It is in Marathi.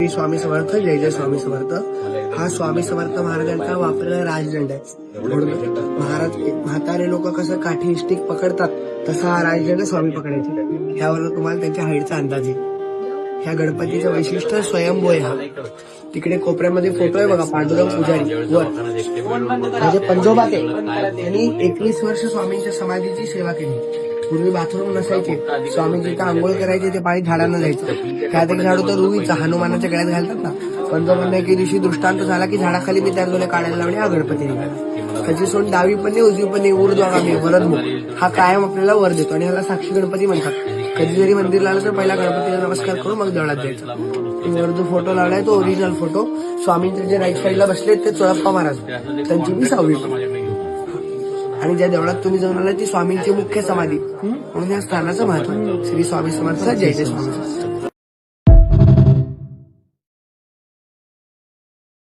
श्री स्वामी समर्थ, जय जय स्वामी समर्थ. हा स्वामी समर्थ महाराजांचा वापरलेला राजदंड आहे. म्हणून महाराज म्हातारे लोक कसं काठी स्टिक पकडतात तसा हा राजदंड स्वामी पकडायचे. ह्यावर तुम्हाला त्यांच्या हाईटचा अंदाज येईल. ह्या गणपतीचं वैशिष्ट्य स्वयंभू आहे. हा तिकडे कोपऱ्यामध्ये फोटो आहे बघा, पांडुरंग पुजारी वर म्हणजे पंजोबा ते. त्यांनी 21 वर्ष स्वामींच्या समाधीची सेवा केली. पूर्वी बाथरूम नसायचे, स्वामीजी इथं आंघोळ करायचे, ते पाणी झाडांना जायचं. त्यात एक झाड होतं रुईचं, हनुमानाच्या गळ्यात घालतात ना. पंजोबांना एके दिवशी दृष्टांत झाला की झाडाखाली मी त्या डोले काढायला लावणे. हा गणपती निघाला. त्याची सोड डावी पण नाही, उजवी पण नाही, ऊर्ध्वगामी वरदमुख. हा कायम आपल्याला वर देतो आणि ह्याला साक्षी गणपती म्हणतात. कधी जरी मंदिरला आलं तर पहिला गणपतीला नमस्कार करून मग देवळात जायचं. वर जो फोटो लावलाय तो ओरिजिनल फोटो. स्वामींचे जे राईट साईडला बसले ते चोळप्पा महाराज, त्यांची मी 6वी. आणि ज्या देवळात तुम्ही जाऊन आला ती स्वामींची मुख्य समाधी. म्हणून या स्थानाचं महत्व. श्री स्वामी समर्थ, जय जय स्वामी.